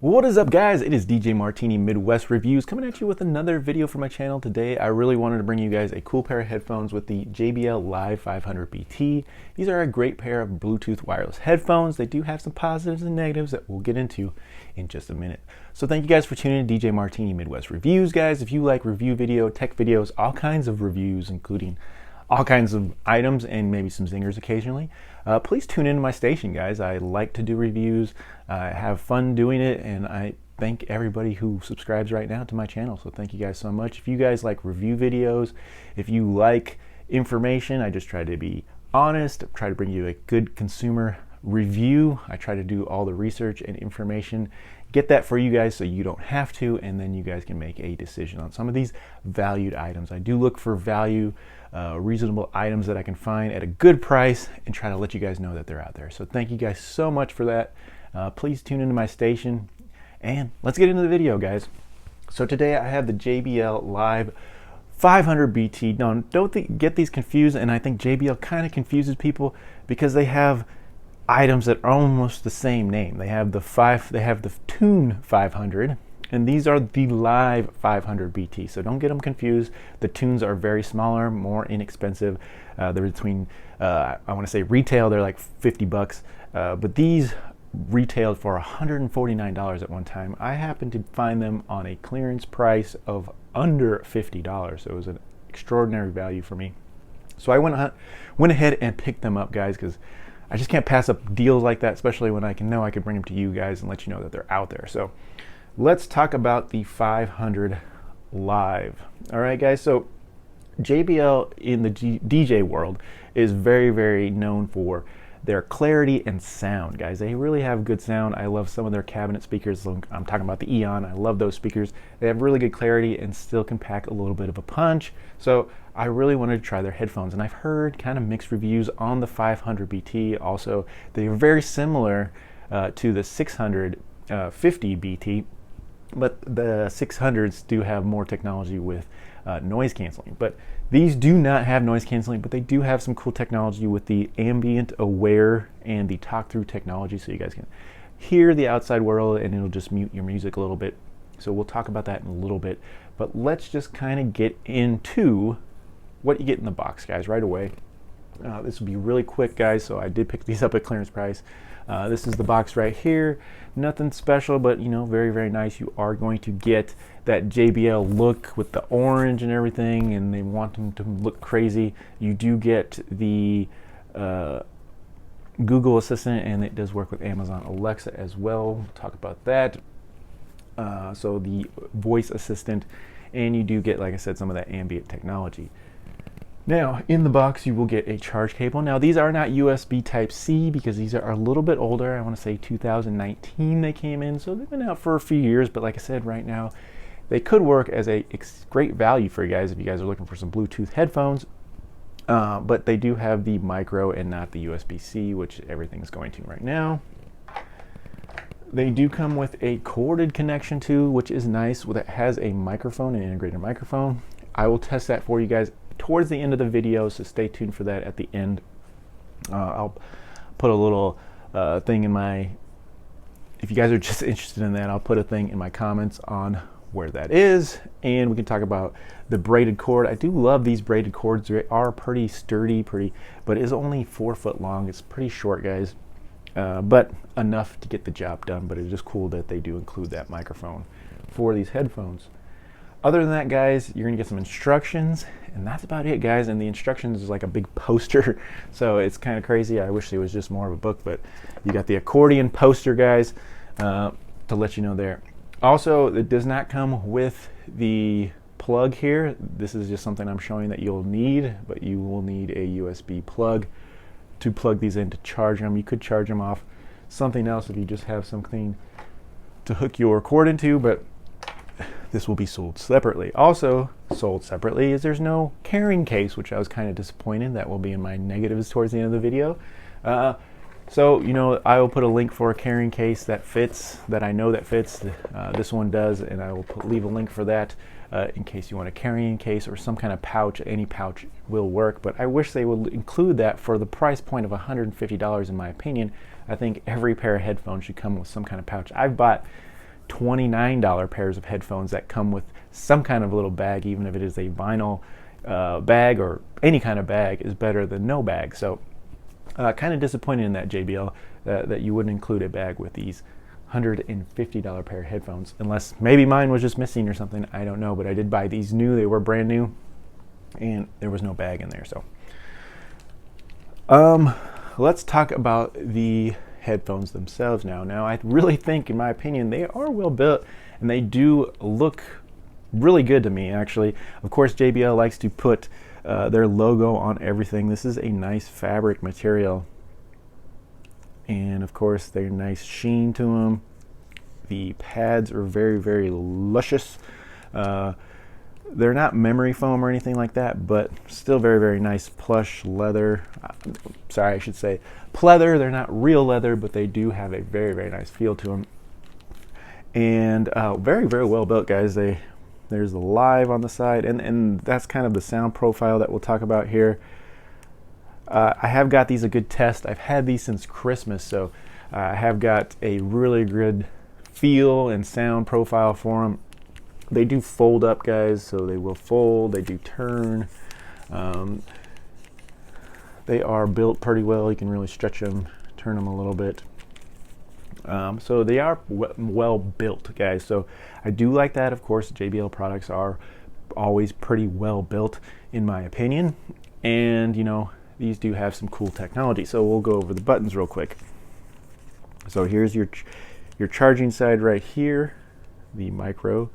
What is up, guys? It is DJ Martini Midwest Reviews coming at you with another video for my channel today. I really wanted to bring you guys a cool pair of headphones with the JBL Live 500 BT. These are a great pair of Bluetooth wireless headphones. They do have some positives and negatives that we'll get into in just a minute. So thank you guys for tuning in to DJ Martini Midwest Reviews, guys. If you like review video, tech videos, all kinds of reviews, including all kinds of items and maybe some zingers occasionally, please tune into my station, guys. I like to do reviews. I have fun doing it, and I thank everybody who subscribes right now to my channel. So thank you guys so much. If you guys like review videos, if you like information, I just try to be honest, try to bring you a good consumer review. I try to do all the research and information, get that for you guys so you don't have to, and then you guys can make a decision on some of these valued items. I do look for value, reasonable items that I can find at a good price and try to let you guys know that they're out there. So thank you guys so much for that. Please tune into my station and let's get into the video, guys. So today I have the JBL Live 500 BT. Now don't get these confused, and I think JBL kind of confuses people because they have items that are almost the same name. They have the Tune 500, and these are the Live 500 BT. So don't get them confused. The Tunes are very smaller, more inexpensive. They're between, I want to say retail, they're like 50 bucks, but these retailed for $149 at one time. I happened to find them on a clearance price of under $50, so it was an extraordinary value for me. So I went ahead and picked them up, guys, because I just can't pass up deals like that, especially when I can bring them to you guys and let you know that they're out there. So let's talk about the 500 Live. All right, guys. So JBL in the DJ world is very, very known for their clarity and sound, guys. They really have good sound. I love some of their cabinet speakers. I'm talking about the Eon. I love those speakers. They have really good clarity and still can pack a little bit of a punch. So I really wanted to try their headphones, and I've heard kind of mixed reviews on the 500 BT. Also, they're very similar to the 650 BT, but the 600s do have more technology with noise canceling. But these do not have noise canceling, but they do have some cool technology with the ambient aware and the talk through technology, so you guys can hear the outside world and it'll just mute your music a little bit. So we'll talk about that in a little bit, but let's just kind of get into what you get in the box, guys, right away. This will be really quick, guys, so I did pick these up at clearance price. This is the box right here. Nothing special, but very, very nice. You are going to get that JBL look with the orange and everything, and they want them to look crazy. You do get the Google Assistant, and it does work with Amazon Alexa as well. We'll talk about that. So the voice assistant, and you do get, like I said, some of that ambient technology. Now, in the box, you will get a charge cable. Now, these are not USB Type-C because these are a little bit older. I want to say 2019 they came in, so they've been out for a few years. But like I said, right now, they could work as a great value for you guys if you guys are looking for some Bluetooth headphones. But they do have the micro and not the USB-C, which everything's going to right now. They do come with a corded connection too, which is nice. It has a microphone, an integrated microphone. I will test that for you guys towards the end of the video, so stay tuned for that at the end. I'll put a little thing in my, if you guys are just interested in that, I'll put a thing in my comments on where that is, and we can talk about the braided cord. I do love these braided cords. They are pretty sturdy, but it's only 4 foot long. It's pretty short, guys, but enough to get the job done. But it's just cool that they do include that microphone for these headphones. Other than that, guys, you're gonna get some instructions, and that's about it, guys. And the instructions is like a big poster, so it's kind of crazy. I wish it was just more of a book, but you got the accordion poster, guys, to let you know there. Also, it does not come with the plug here. This is just something I'm showing that you'll need, but you will need a USB plug to plug these in to charge them. You could charge them off something else if you just have something to hook your cord into, but this will be sold separately. Also sold separately is there's no carrying case, which I was kind of disappointed. That will be in my negatives towards the end of the video. So I will put a link for a carrying case that fits, that I know that fits. This one does, and I will leave a link for that in case you want a carrying case or some kind of pouch. Any pouch will work, but I wish they would include that for the price point of $150 in my opinion. I think every pair of headphones should come with some kind of pouch. I've bought $29 pairs of headphones that come with some kind of little bag, even if it is a vinyl bag, or any kind of bag is better than no bag. So kind of disappointed in that, JBL, that you wouldn't include a bag with these $150 pair of headphones, unless maybe mine was just missing or something. I don't know, but I did buy these new. They were brand new, and there was no bag in there. So let's talk about the headphones themselves now. Now, I really think, in my opinion, they are well built, and they do look really good to me, actually. Of course, JBL likes to put their logo on everything. This is a nice fabric material, and of course, they're nice sheen to them. The pads are very, very luscious. They're not memory foam or anything like that, but still very, very nice plush leather. Sorry, I should say pleather. They're not real leather, but they do have a very, very nice feel to them. And very, very well built, guys. There's the live on the side, and that's kind of the sound profile that we'll talk about here. I have got these a good test. I've had these since Christmas, so I have got a really good feel and sound profile for them. They do fold up, guys, so they will fold. They do turn. They are built pretty well. You can really stretch them, turn them a little bit. So they are well built, guys. So I do like that. Of course, JBL products are always pretty well built, in my opinion. And, you know, these do have some cool technology. So we'll go over the buttons real quick. So here's your charging side right here, the micro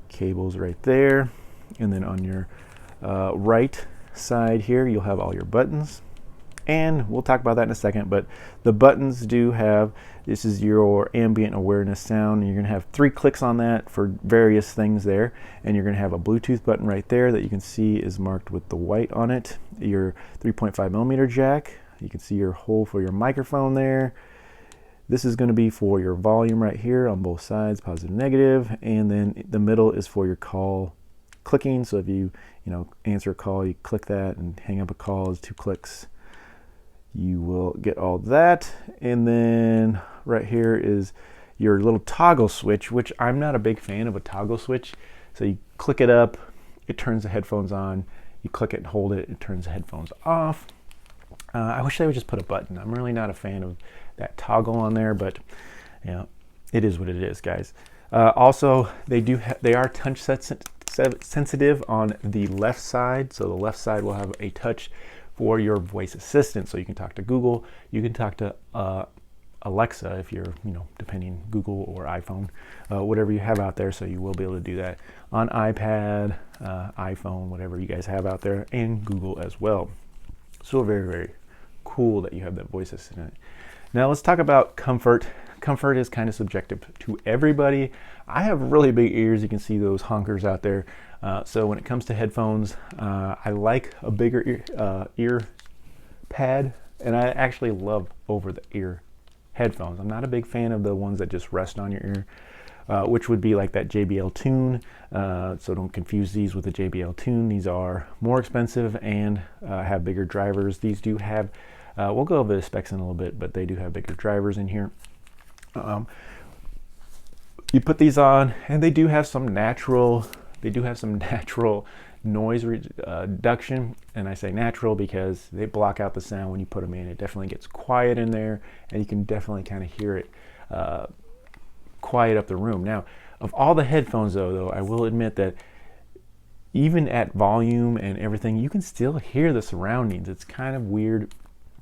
cables right there, and then on your right side here you'll have all your buttons, and we'll talk about that in a second. But the buttons do have, this is your ambient awareness sound, and you're going to have 3 clicks on that for various things there, and you're going to have a Bluetooth button right there that you can see is marked with the white on it, your 3.5mm jack, you can see your hole for your microphone there. This is going to be for your volume right here on both sides, positive, negative, and then the middle is for your call clicking. So if you answer a call, you click that, and hang up a call is 2 clicks. You will get all that. And then right here is your little toggle switch, which I'm not a big fan of a toggle switch. So you click it up, it turns the headphones on. You click it and hold it, it turns the headphones off. I wish they would just put a button. I'm really not a fan of that toggle on there, but it is what it is, guys. Also, they are touch sensitive on the left side. So the left side will have a touch for your voice assistant, so you can talk to Google, you can talk to Alexa if you're, depending, Google or iPhone, whatever you have out there. So you will be able to do that on iPad, iPhone, whatever you guys have out there, and Google as well. So very, very cool that you have that voice assistant. Now let's talk about comfort. Comfort is kind of subjective to everybody. I have really big ears. You can see those honkers out there. So when it comes to headphones, I like a bigger ear pad, and I actually love over-the-ear headphones. I'm not a big fan of the ones that just rest on your ear, which would be like that JBL Tune. So don't confuse these with the JBL Tune. These are more expensive and have bigger drivers. These do have, we'll go over the specs in a little bit, but they do have bigger drivers in here. You put these on, and they do have some natural noise reduction, and I say natural because they block out the sound when you put them in. It definitely gets quiet in there, and you can definitely kind of hear it quiet up the room. Now, of all the headphones though, I will admit that even at volume and everything, you can still hear the surroundings. It's kind of weird.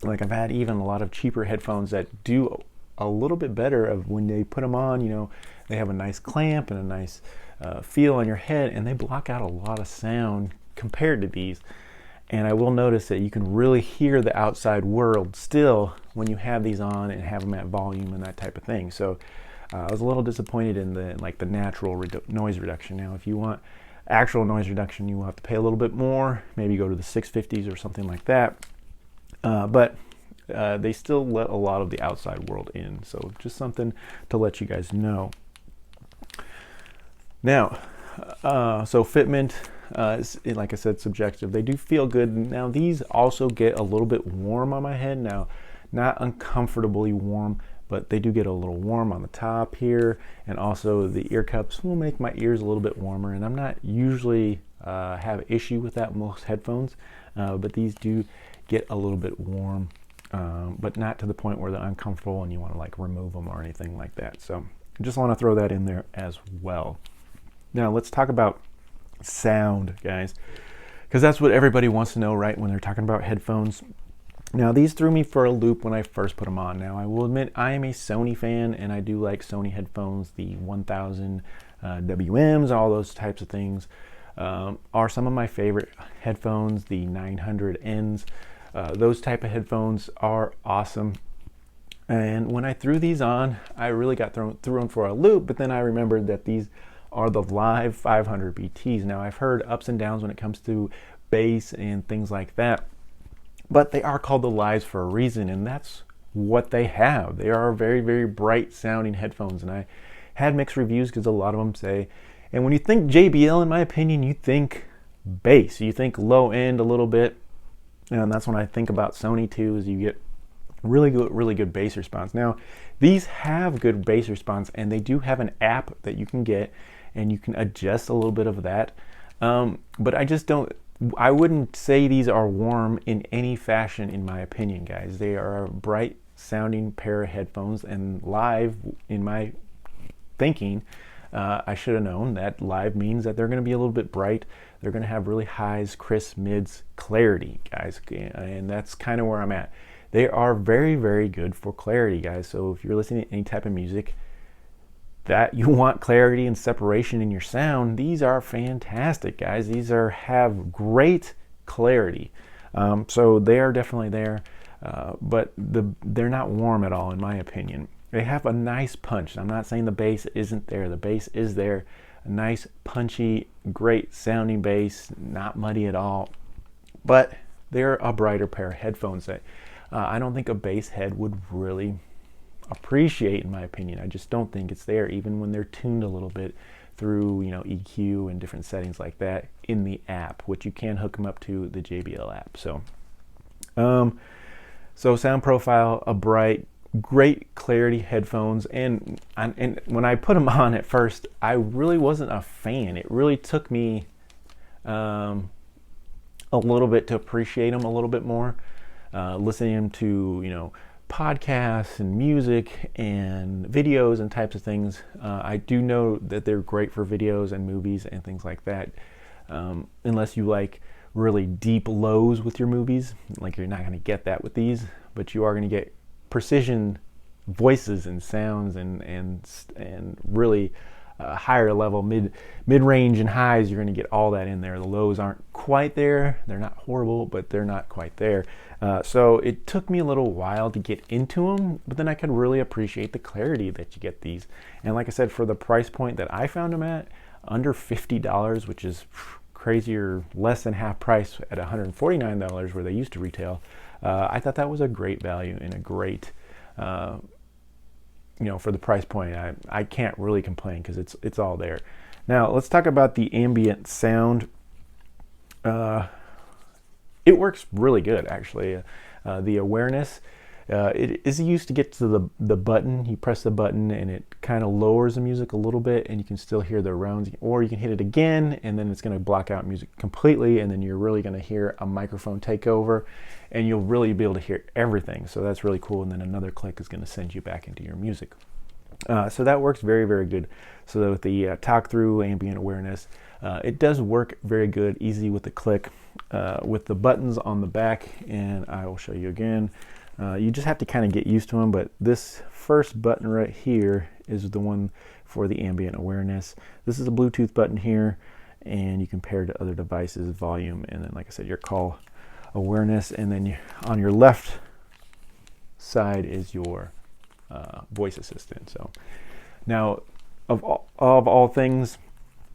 Like, I've had even a lot of cheaper headphones that do a little bit better of when they put them on, they have a nice clamp and a nice feel on your head, and they block out a lot of sound compared to these. And I will notice that you can really hear the outside world still when you have these on and have them at volume and that type of thing. So I was a little disappointed in the natural noise reduction. Now, if you want actual noise reduction, you will have to pay a little bit more, maybe go to the 650s or something like that. But they still let a lot of the outside world in. So just something to let you guys know. Now, so fitment, is, like I said, subjective. They do feel good. Now, these also get a little bit warm on my head. Now, not uncomfortably warm, but they do get a little warm on the top here, and also the ear cups will make my ears a little bit warmer, and I'm not usually have an issue with that with most headphones, but these do get a little bit warm, but not to the point where they're uncomfortable and you want to like remove them or anything like that. So I just want to throw that in there as well. Now let's talk about sound, guys, because that's what everybody wants to know, right, when they're talking about headphones. Now these threw me for a loop when I first put them on. Now I will admit I am a Sony fan, and I do like Sony headphones. The 1000 WMs, all those types of things are some of my favorite headphones. The 900Ns, those type of headphones are awesome. And when I threw these on, I really got thrown them for a loop, but then I remembered that these are the live 500 BTs. Now I've heard ups and downs when it comes to bass and things like that, but they are called the lives for a reason, and that's what they have. They are very, very bright sounding headphones, and I had mixed reviews because a lot of them say, and when you think JBL, in my opinion, you think bass, you think low end a little bit, and that's when I think about Sony too, is you get really good bass response. Now these have good bass response, and they do have an app that you can get, and you can adjust a little bit of that, but I wouldn't say these are warm in any fashion, in my opinion, guys. They are a bright sounding pair of headphones, and live, in my thinking, I should have known that live means that they're going to be a little bit bright. They're going to have really highs, crisp, mids, clarity, guys, and that's kind of where I'm at. They are very, very good for clarity, guys. So if you're listening to any type of music that you want clarity and separation in your sound, these are fantastic, guys. These have great clarity. So they are definitely there, but they're not warm at all, in my opinion. They have a nice punch. I'm not saying the bass isn't there. The bass is there. A nice, punchy, great sounding bass, not muddy at all. But they're a brighter pair of headphones that I don't think a bass head would really appreciate, in my opinion. I just don't think it's there, even when they're tuned a little bit through, EQ and different settings like that in the app, which you can hook them up to the JBL app. So sound profile, a bright, great clarity headphones, and when I put them on at first, I really wasn't a fan. It really took me a little bit to appreciate them a little bit more, listening to podcasts and music and videos and types of things. I do know that they're great for videos and movies and things like that, unless you like really deep lows with your movies. Like, you're not going to get that with these, but you are going to get precision voices and sounds and really higher level, mid-range and highs. You're going to get all that in there. The lows aren't quite there. They're not horrible, but they're not quite there. So it took me a little while to get into them, but then I could really appreciate the clarity that you get these. And like I said, for the price point that I found them at, under $50, which is crazy, or less than half price at $149 where they used to retail, I thought that was a great value and a great, for the price point. I can't really complain because it's all there. Now let's talk about the ambient sound. It works really good, actually. The awareness, it is used to get to the button. You press the button and it kind of lowers the music a little bit, and you can still hear the rounds, or you can hit it again and then it's going to block out music completely, and then you're really going to hear a microphone take over and you'll really be able to hear everything. So that's really cool, and then another click is going to send you back into your music. So that works very, very good. So with the talk through ambient awareness, it does work very good, easy with the click, with the buttons on the back, and I will show you again. You just have to kind of get used to them, but this first button right here is the one for the ambient awareness. This is a Bluetooth button here, and you can pair it to other devices, volume, and then, like I said, your call awareness, and then on your left side is your voice assistant. So now, of all things,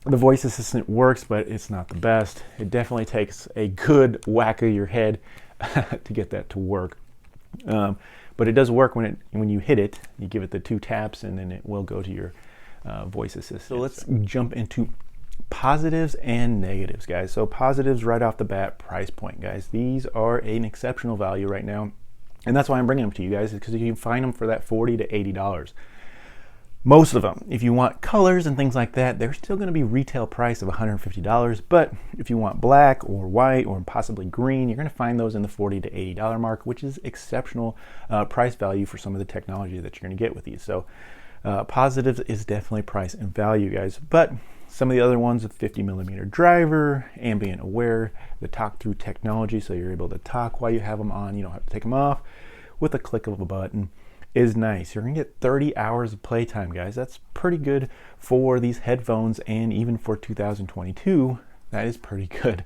the voice assistant works, but it's not the best. It definitely takes a good whack of your head to get that to work. But it does work when you hit it. You give it the 2 taps, and then it will go to your voice assistant. So let's jump into positives and negatives, guys. So positives right off the bat, price point, guys. These are an exceptional value right now. And that's why I'm bringing them to you guys, because you can find them for that $40 to $80. Most of them, if you want colors and things like that, they're still going to be retail price of $150. But if you want black or white or possibly green, you're going to find those in the $40 to $80 mark, which is exceptional price value for some of the technology that you're going to get with these. So positives is definitely price and value, guys. But some of the other ones, with 50 millimeter driver, ambient aware, the talk through technology, so you're able to talk while you have them on. You don't have to take them off with a click of a button, is nice. You're gonna get 30 hours of playtime, guys. That's pretty good for these headphones, and even for 2022, that is pretty good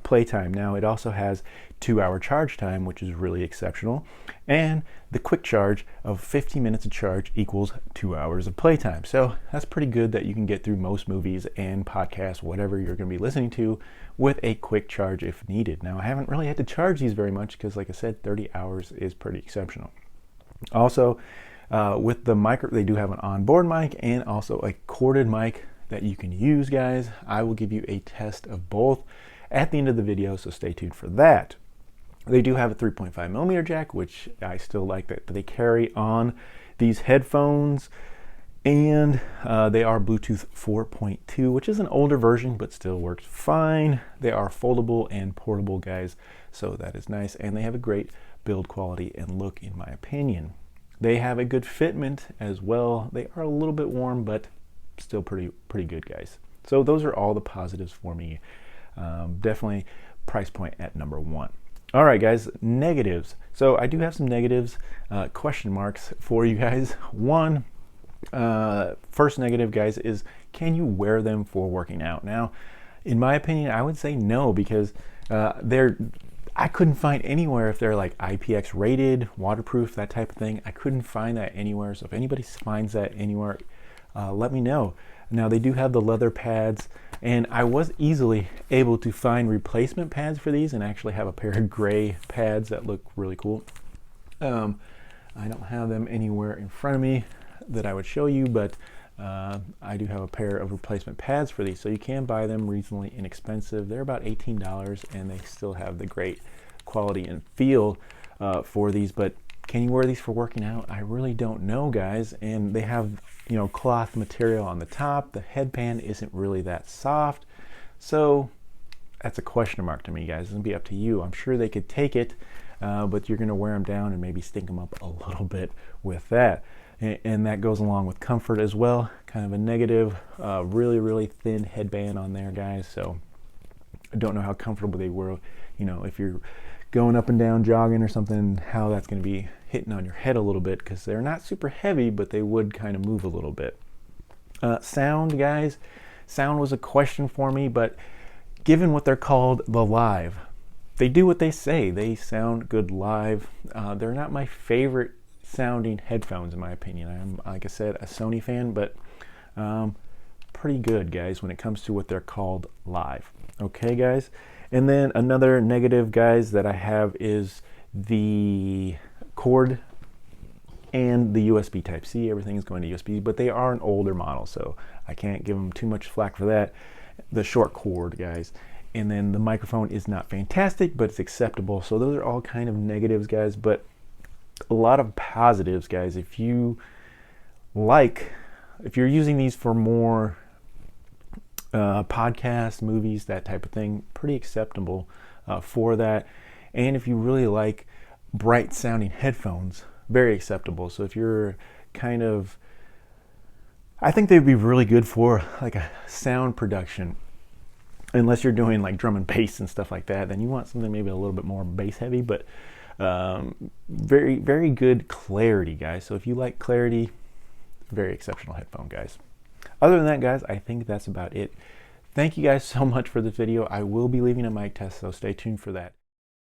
playtime. Now, it also has 2-hour charge time, which is really exceptional, and the quick charge of 15 minutes of charge equals 2 hours of playtime. So that's pretty good that you can get through most movies and podcasts, whatever you're going to be listening to, with a quick charge if needed. Now, I haven't really had to charge these very much because, like I said, 30 hours is pretty exceptional. Also, with the micro, they do have an onboard mic and also a corded mic that you can use, guys. I will give you a test of both at the end of the video, so stay tuned for that. They do have a 3.5 millimeter jack, which I still like that they carry on these headphones, and they are Bluetooth 4.2, which is an older version but still works fine. They are foldable and portable, guys, so that is nice, and they have a great build quality and look, in my opinion. They have a good fitment as well. They are a little bit warm, but still pretty good, guys. So those are all the positives for me. Definitely price point at number 1. All right, guys, negatives. So I do have some negatives, question marks for you guys. One, first negative, guys, is can you wear them for working out? Now, in my opinion, I would say no, because I couldn't find anywhere if they're like IPX rated, waterproof, that type of thing. I couldn't find that anywhere. So if anybody finds that anywhere, let me know. Now, they do have the leather pads, and I was easily able to find replacement pads for these and actually have a pair of gray pads that look really cool. I don't have them anywhere in front of me that I would show you, but I do have a pair of replacement pads for these, so you can buy them reasonably inexpensive. They're about $18, and they still have the great quality and feel for these. But can you wear these for working out? I really don't know, guys. And they have, you know, cloth material on the top. The headband isn't really that soft, so that's a question mark to me, guys. It's gonna be up to you. I'm sure they could take it, but you're gonna wear them down and maybe stink them up a little bit with that. And that goes along with comfort as well. Kind of a negative, really thin headband on there, guys. So I don't know how comfortable they were, you know, if you're going up and down jogging or something, how that's going to be hitting on your head a little bit, because they're not super heavy, but they would kind of move a little bit. Sound, guys. Sound was a question for me, but given what they're called, the live, they do what they say. They sound good live. They're not my favorite sounding headphones, in my opinion. I'm, like I said, a Sony fan, but pretty good, guys, when it comes to what they're called live. Okay, guys. And then another negative, guys, that I have is the cord and the USB Type-C. Everything is going to USB, but they are an older model, so I can't give them too much flack for that. The short cord, guys. And then the microphone is not fantastic, but it's acceptable. So those are all kind of negatives, guys, but a lot of positives, guys. If you're using these for more podcasts, movies, that type of thing, pretty acceptable for that. And if you really like bright sounding headphones, very acceptable. So if you're kind of, I think they'd be really good for like a sound production, unless you're doing like drum and bass and stuff like that. Then you want something maybe a little bit more bass heavy, but very good clarity, guys. So if you like clarity, very exceptional headphone, guys. Other than that, guys, I think that's about it. Thank you guys so much for this video. I will be leaving a mic test, so stay tuned for that.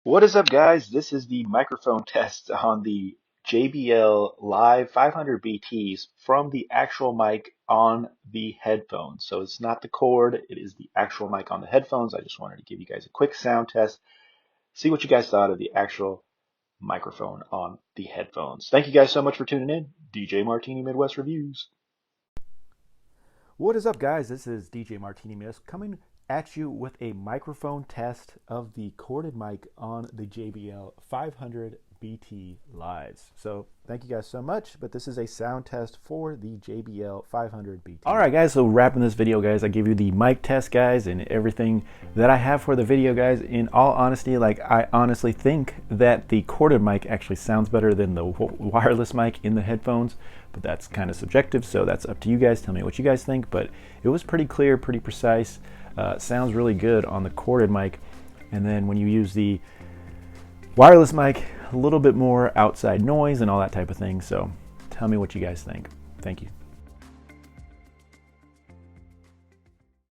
What is up, guys? This is the microphone test on the JBL Live 500 BTs from the actual mic on the headphones. So it's not the cord, it is the actual mic on the headphones. I just wanted to give you guys a quick sound test, see what you guys thought of the actual microphone on the headphones. Thank you guys so much for tuning in. DJ Martini Midwest Reviews. What is up, guys? This is DJ Martini Miss coming at you with a microphone test of the corded mic on the JBL 500 BT lives. So thank you guys so much, but this is a sound test for the JBL 500 BT. All right guys, so wrapping this video guys, I give you the mic test guys and everything that I have for the video guys. In all honesty, like I honestly think that the corded mic actually sounds better than the wireless mic in the headphones, but that's kind of subjective, so that's up to you guys. Tell me what you guys think, but it was pretty clear, pretty precise. Sounds really good on the corded mic, and then when you use the wireless mic, a little bit more outside noise and all that type of thing. So tell me what you guys think. Thank you.